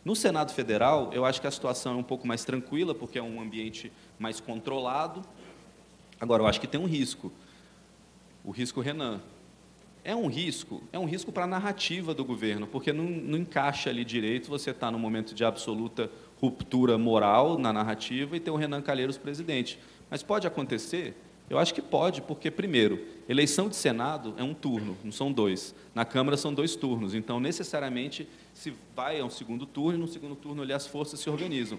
No Senado Federal, eu acho que a situação é um pouco mais tranquila, porque é um ambiente mais controlado. Agora, eu acho que tem um risco, o risco Renan. É um risco para a narrativa do governo, porque não encaixa ali direito você estar num momento de absoluta ruptura moral na narrativa e ter o Renan Calheiros presidente. Mas pode acontecer? Eu acho que pode, porque, primeiro, eleição de Senado é um turno, não são dois. Na Câmara são 2 turnos, então, necessariamente, se vai a um segundo turno, e no segundo turno ali as forças se organizam.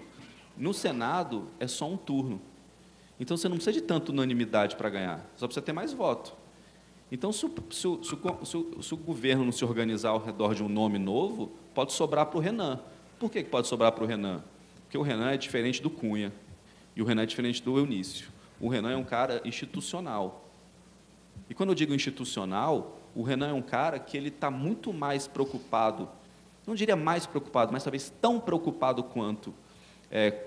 No Senado, é só um turno. Então, você não precisa de tanta unanimidade para ganhar, só precisa ter mais voto. Então, se o governo não se organizar ao redor de um nome novo, pode sobrar para o Renan. Por que pode sobrar para o Renan? Porque o Renan é diferente do Cunha, e o Renan é diferente do Eunício. O Renan é um cara institucional. E quando eu digo institucional, o Renan é um cara que ele está muito mais preocupado, não diria mais preocupado, mas talvez tão preocupado quanto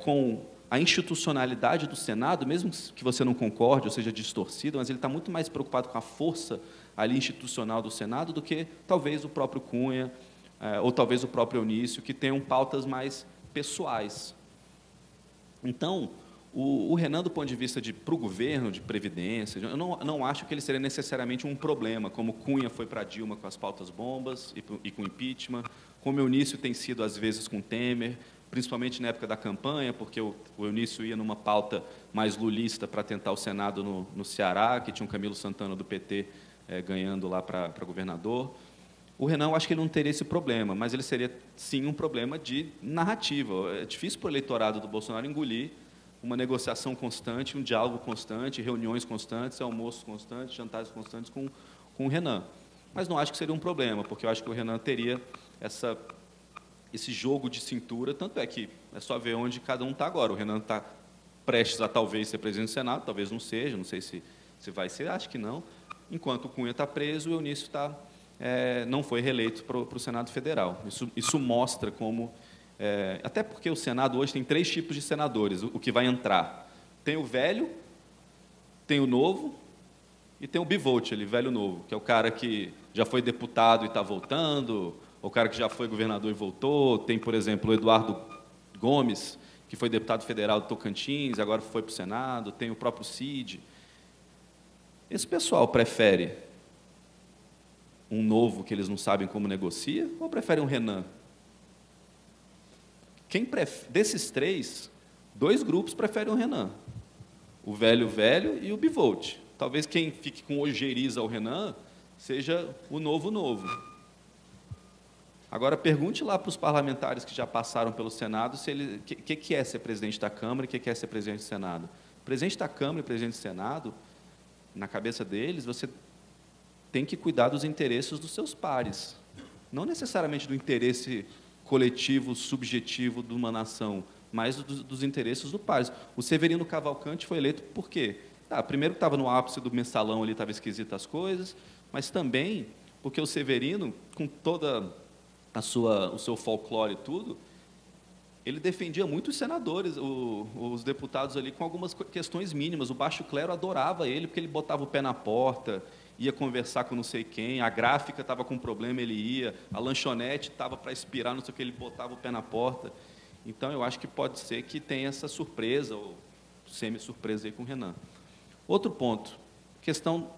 com a institucionalidade do Senado, mesmo que você não concorde ou seja distorcido, mas ele está muito mais preocupado com a força ali institucional do Senado do que talvez o próprio Cunha ou talvez o próprio Eunício, que tenham pautas mais pessoais. Então, o Renan, do ponto de vista para o governo, de previdência, eu não acho que ele seria necessariamente um problema, como Cunha foi para Dilma com as pautas bombas e com impeachment, como Eunício tem sido, às vezes, com Temer, principalmente na época da campanha, porque o Eunício ia numa pauta mais lulista para tentar o Senado no Ceará, que tinha um Camilo Santana do PT ganhando lá para governador. O Renan, eu acho que ele não teria esse problema, mas ele seria, sim, um problema de narrativa. É difícil para o eleitorado do Bolsonaro engolir uma negociação constante, um diálogo constante, reuniões constantes, almoços constantes, jantares constantes com o Renan. Mas não acho que seria um problema, porque eu acho que o Renan teria esse jogo de cintura, tanto é que é só ver onde cada um está agora. O Renan está prestes a talvez ser presidente do Senado, talvez não seja, não sei se vai ser, acho que não. Enquanto o Cunha está preso, o Eunício não foi reeleito para o Senado Federal. Isso mostra como... até porque o Senado hoje tem 3 tipos de senadores, o que vai entrar. Tem o velho, tem o novo e tem o bivote ali, velho novo, que é o cara que já foi deputado e está voltando, o cara que já foi governador e voltou. Tem, por exemplo, o Eduardo Gomes, que foi deputado federal do Tocantins, agora foi para o Senado. Tem o próprio Cid. Esse pessoal prefere um novo que eles não sabem como negocia ou prefere um Renan? Desses 3, 2 grupos preferem o Renan. O velho e o bivote. Talvez quem fique com ojeriza ao Renan seja o novo. Agora, pergunte lá para os parlamentares que já passaram pelo Senado o que é ser presidente da Câmara e o que é ser presidente do Senado. Presidente da Câmara e presidente do Senado, na cabeça deles, você tem que cuidar dos interesses dos seus pares, não necessariamente do interesse coletivo, subjetivo de uma nação, mas dos interesses do país. O Severino Cavalcante foi eleito por quê? Primeiro que estava no ápice do mensalão, ali estava esquisito as coisas, mas também porque o Severino, com toda o seu folclore e tudo, ele defendia muito os senadores, os deputados ali, com algumas questões mínimas. O baixo clero adorava ele, porque ele botava o pé na porta, ia conversar com não sei quem, a gráfica estava com problema, ele ia, a lanchonete estava para expirar, não sei o que, ele botava o pé na porta. Então, eu acho que pode ser que tenha essa surpresa, ou semi-surpresa aí com o Renan. Outro ponto, questão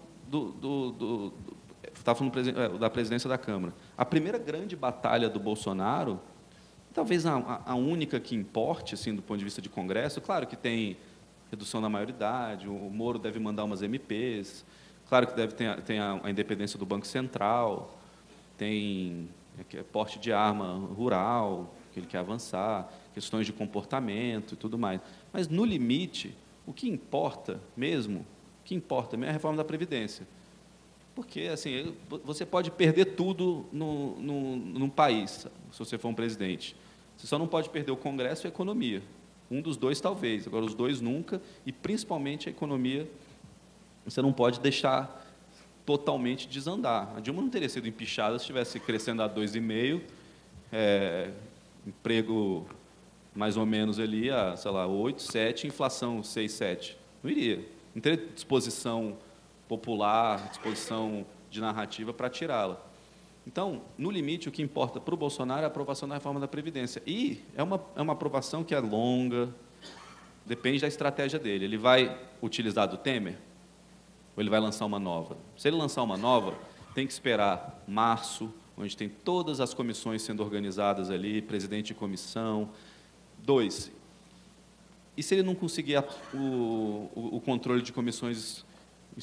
estava falando da presidência da Câmara. A primeira grande batalha do Bolsonaro, talvez a única que importe, assim, do ponto de vista de Congresso, claro que tem redução da maioridade, o Moro deve mandar umas MPs, claro que deve ter a independência do Banco Central, tem porte de arma rural, que ele quer avançar, questões de comportamento e tudo mais. Mas, no limite, o que importa mesmo é a reforma da Previdência. Porque, assim, você pode perder tudo num país, se você for um presidente. Você só não pode perder o Congresso e a economia. Um dos 2, talvez. Agora, os 2 nunca. E, principalmente, a economia, você não pode deixar totalmente desandar. A Dilma não teria sido empichada se estivesse crescendo a 2,5%, emprego mais ou menos ali a, sei lá, 8, 7, inflação 6, 7. Não iria. Não teria disposição popular, disposição de narrativa para tirá-la. Então, no limite, o que importa para o Bolsonaro é a aprovação da reforma da Previdência. E é uma aprovação que é longa, depende da estratégia dele. Ele vai utilizar do Temer ou ele vai lançar uma nova? Se ele lançar uma nova, tem que esperar março, onde tem todas as comissões sendo organizadas ali, presidente de comissão. 2, e se ele não conseguir o controle de comissões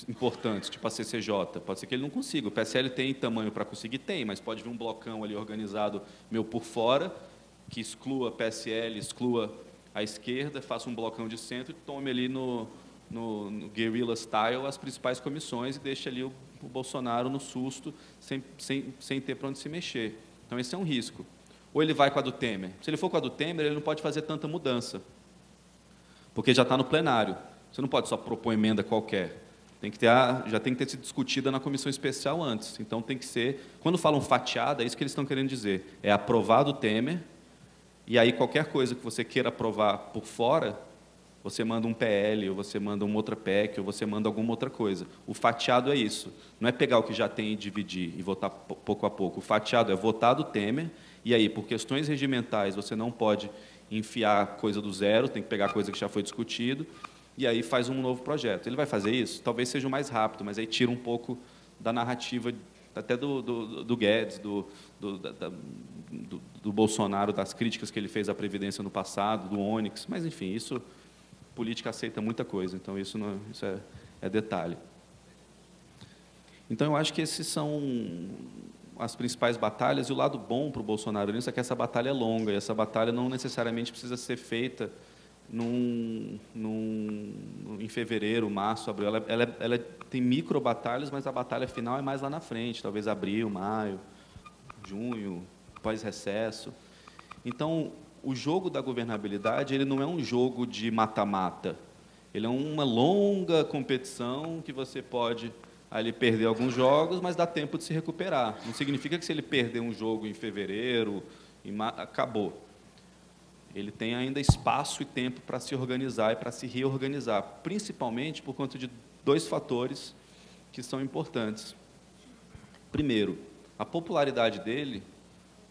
importantes, tipo a CCJ? Pode ser que ele não consiga. O PSL tem tamanho para conseguir? Tem, mas pode vir um blocão ali organizado meu por fora, que exclua PSL, exclua a esquerda, faça um blocão de centro e tome ali no guerrilla style as principais comissões e deixe ali o Bolsonaro no susto, sem ter para onde se mexer. Então, esse é um risco. Ou ele vai com a do Temer. Se ele for com a do Temer, ele não pode fazer tanta mudança, porque já está no plenário. Você não pode só propor emenda qualquer. Já tem que ter sido discutida na comissão especial antes. Então, tem que ser... Quando falam fatiada, é isso que eles estão querendo dizer. É aprovado o Temer, e aí qualquer coisa que você queira aprovar por fora, você manda um PL, ou você manda uma outra PEC, ou você manda alguma outra coisa. O fatiado é isso. Não é pegar o que já tem e dividir e votar pouco a pouco. O fatiado é votar do Temer, e aí, por questões regimentais, você não pode enfiar coisa do zero, tem que pegar coisa que já foi discutido, e aí faz um novo projeto. Ele vai fazer isso? Talvez seja o mais rápido, mas aí tira um pouco da narrativa, até do Guedes, do Bolsonaro, das críticas que ele fez à Previdência no passado, do Onyx, mas, enfim, isso, política aceita muita coisa, então isso é detalhe. Então, eu acho que esses são as principais batalhas, e o lado bom para o Bolsonaro nisso é que essa batalha é longa, e essa batalha não necessariamente precisa ser feita em fevereiro, março, abril. Ela tem micro batalhas, mas a batalha final é mais lá na frente, talvez abril, maio, junho, pós-recesso. Então, o jogo da governabilidade, ele não é um jogo de mata-mata, ele é uma longa competição que você pode ali perder alguns jogos, mas dá tempo de se recuperar. Não significa que se ele perder um jogo em fevereiro, acabou. Ele tem ainda espaço e tempo para se organizar e para se reorganizar, principalmente por conta de 2 fatores que são importantes. Primeiro, a popularidade dele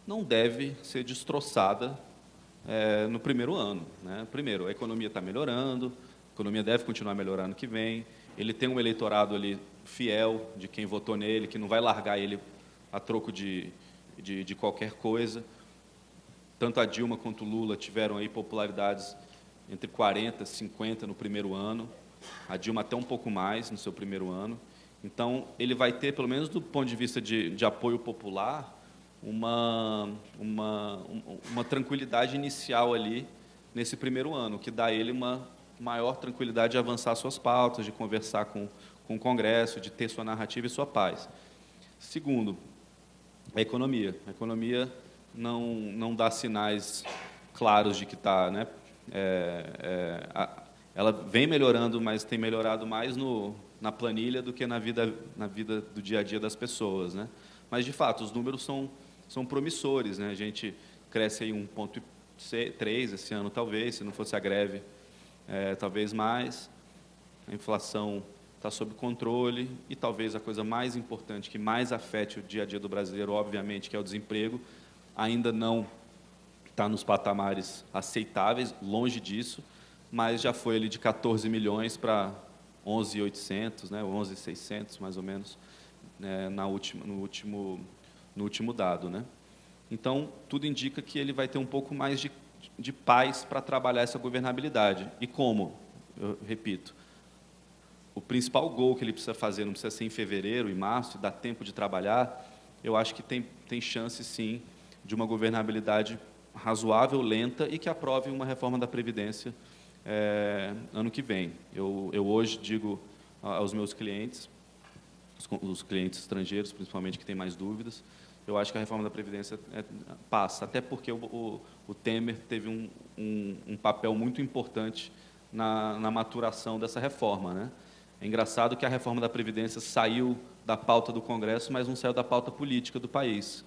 não deve ser destroçada no primeiro ano, né? Primeiro, a economia está melhorando, a economia deve continuar melhorando ano que vem, ele tem um eleitorado ali fiel de quem votou nele, que não vai largar ele a troco de qualquer coisa. Tanto a Dilma quanto o Lula tiveram aí popularidades entre 40% e 50% no primeiro ano, a Dilma até um pouco mais no seu primeiro ano. Então, ele vai ter, pelo menos do ponto de vista de apoio popular, uma tranquilidade inicial ali nesse primeiro ano, que dá a ele uma maior tranquilidade de avançar suas pautas, de conversar com o Congresso, de ter sua narrativa e sua paz. Segundo, a economia. A economia não dá sinais claros de que está, né? Ela vem melhorando, mas tem melhorado mais na planilha do que na vida do dia a dia das pessoas, né? Mas, de fato, os números são promissores, né? A gente cresce aí 1,3 esse ano, talvez, se não fosse a greve, talvez mais. A inflação está sob controle e talvez a coisa mais importante, que mais afete o dia a dia do brasileiro, obviamente, que é o desemprego, ainda não está nos patamares aceitáveis, longe disso, mas já foi ali de 14 milhões para 11.800, né, 11.600, mais ou menos, no último dado, né? Então, tudo indica que ele vai ter um pouco mais de paz para trabalhar essa governabilidade. E como? Eu repito, o principal gol que ele precisa fazer não precisa ser em fevereiro, em março, dá tempo de trabalhar. Eu acho que tem chance, sim, de uma governabilidade razoável, lenta, e que aprove uma reforma da Previdência ano que vem. Eu hoje digo aos meus clientes, os clientes estrangeiros, principalmente, que têm mais dúvidas, eu acho que a reforma da Previdência passa, até porque o Temer teve um papel muito importante na maturação dessa reforma, né? É engraçado que a reforma da Previdência saiu da pauta do Congresso, mas não saiu da pauta política do país.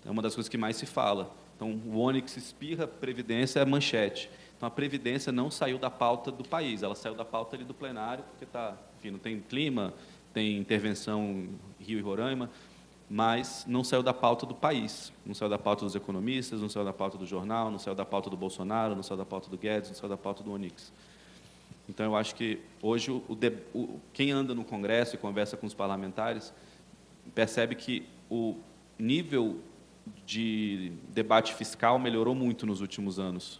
É uma das coisas que mais se fala. Então, o Onyx espirra, Previdência é manchete. Então, a Previdência não saiu da pauta do país, ela saiu da pauta ali do plenário, porque enfim, não tem clima, tem intervenção Rio e Roraima, mas não saiu da pauta do país, não saiu da pauta dos economistas, não saiu da pauta do jornal, não saiu da pauta do Bolsonaro, não saiu da pauta do Guedes, não saiu da pauta do Onyx. Então, eu acho que hoje quem anda no Congresso e conversa com os parlamentares percebe que o nível de debate fiscal melhorou muito nos últimos anos.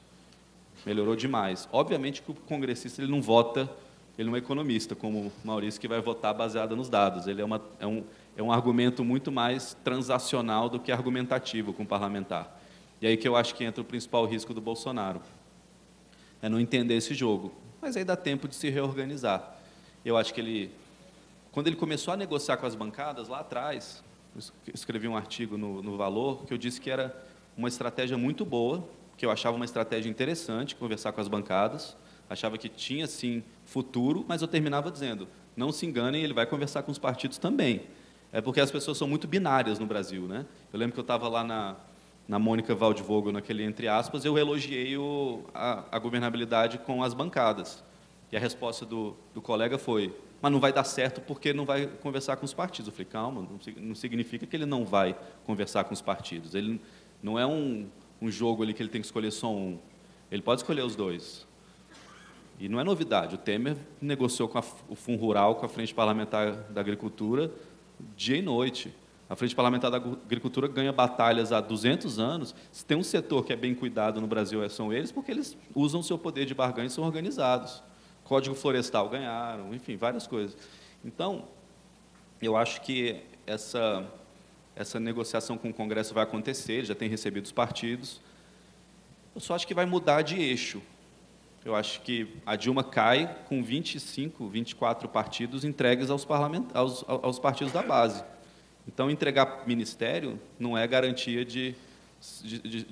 Melhorou demais. Obviamente que o congressista ele não vota, ele não é economista, como o Maurício, que vai votar baseado nos dados. Ele é um argumento muito mais transacional do que argumentativo com o parlamentar. E aí que eu acho que entra o principal risco do Bolsonaro. É não entender esse jogo. Mas aí dá tempo de se reorganizar. Eu acho que quando ele começou a negociar com as bancadas, lá atrás, eu escrevi um artigo no Valor, que eu disse que era uma estratégia muito boa, que eu achava uma estratégia interessante, conversar com as bancadas, achava que tinha, sim, futuro, mas eu terminava dizendo, não se enganem, ele vai conversar com os partidos também. É porque as pessoas são muito binárias no Brasil, né? Eu lembro que eu estava lá na Mônica Waldvogel, naquele entre aspas, eu elogiei a governabilidade com as bancadas. E a resposta do colega foi, mas não vai dar certo porque não vai conversar com os partidos. Eu falei, calma, não significa que ele não vai conversar com os partidos. Ele não é um jogo ali que ele tem que escolher só um. Ele pode escolher os dois. E não é novidade. O Temer negociou com o Fundo Rural, com a Frente Parlamentar da Agricultura, dia e noite. A Frente Parlamentar da Agricultura ganha batalhas há 200 anos. Se tem um setor que é bem cuidado no Brasil, são eles, porque eles usam o seu poder de barganha e são organizados. Código Florestal ganharam, enfim, várias coisas. Então, eu acho que essa negociação com o Congresso vai acontecer, ele já tem recebido os partidos. Eu só acho que vai mudar de eixo. Eu acho que a Dilma cai com 25, 24 partidos entregues aos partidos da base. Então, entregar ministério não é garantia de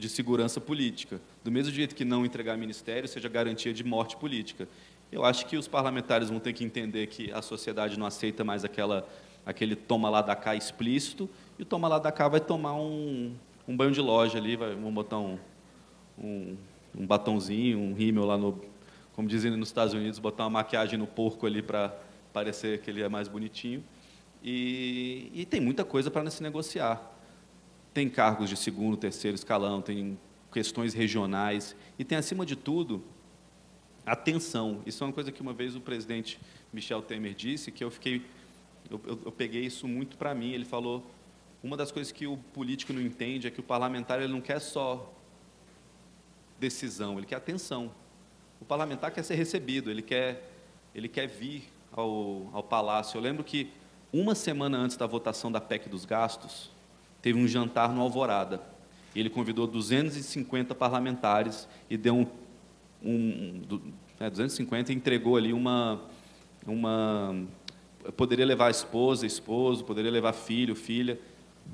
segurança política. Do mesmo jeito que não entregar ministério seja garantia de morte política. Eu acho que os parlamentares vão ter que entender que a sociedade não aceita mais aquele toma lá da cá explícito, e o toma lá da cá vai tomar um banho de loja ali, vamos botar um batonzinho, um rímel lá como dizem nos Estados Unidos, botar uma maquiagem no porco ali para parecer que ele é mais bonitinho. E tem muita coisa para se negociar. Tem cargos de segundo, terceiro escalão, tem questões regionais, e tem, acima de tudo, atenção. Isso é uma coisa que uma vez o presidente Michel Temer disse, que eu peguei isso muito para mim. Ele falou, uma das coisas que o político não entende é que o parlamentar ele não quer só decisão, ele quer atenção. O parlamentar quer ser recebido, ele quer vir ao palácio. Eu lembro que uma semana antes da votação da PEC dos gastos, teve um jantar no Alvorada. Ele convidou 250 parlamentares e deu 250 e entregou ali poderia levar esposo, poderia levar filho, filha.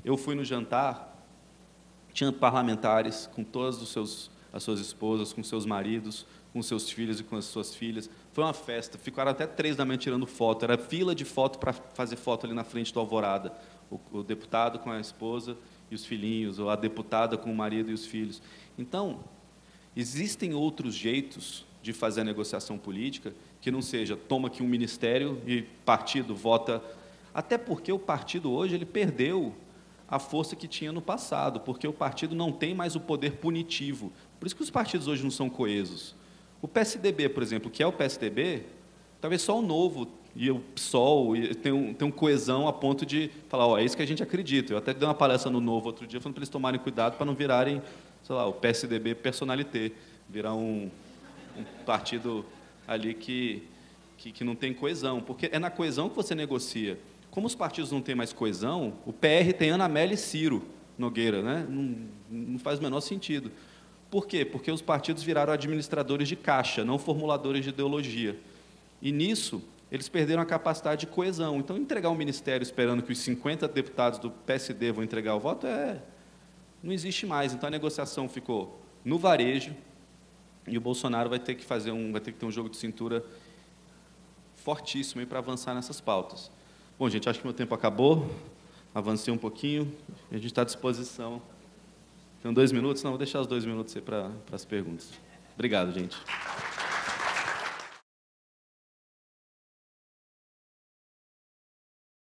Eu fui no jantar, tinha parlamentares com todas as suas esposas, com seus maridos, com seus filhos e com as suas filhas. Foi uma festa, ficaram até 3 da manhã tirando foto, era fila de foto para fazer foto ali na frente do Alvorada. O deputado com a esposa e os filhinhos, ou a deputada com o marido e os filhos. Então, existem outros jeitos de fazer a negociação política que não seja toma aqui um ministério e partido vota, até porque o partido hoje ele perdeu a força que tinha no passado, porque o partido não tem mais o poder punitivo. Por isso que os partidos hoje não são coesos. O PSDB, por exemplo, que é o PSDB, talvez só o Novo e o PSOL tem coesão a ponto de falar, é isso que a gente acredita. Eu até dei uma palestra no Novo outro dia, falando para eles tomarem cuidado para não virarem, sei lá, o PSDB personalité, virar um partido ali que não tem coesão, porque é na coesão que você negocia. Como os partidos não têm mais coesão, o PR tem Ana Amélia e Ciro Nogueira, né? Não faz o menor sentido. Por quê? Porque os partidos viraram administradores de caixa, não formuladores de ideologia. E nisso, eles perderam a capacidade de coesão. Então, entregar um ministério esperando que os 50 deputados do PSD vão entregar o voto, não existe mais. Então, a negociação ficou no varejo, e o Bolsonaro vai ter que ter um jogo de cintura fortíssimo para avançar nessas pautas. Bom, gente, acho que meu tempo acabou, avancei um pouquinho, a gente está à disposição. Tem 2 minutos? Não, vou deixar os 2 minutos aí para as perguntas. Obrigado, gente.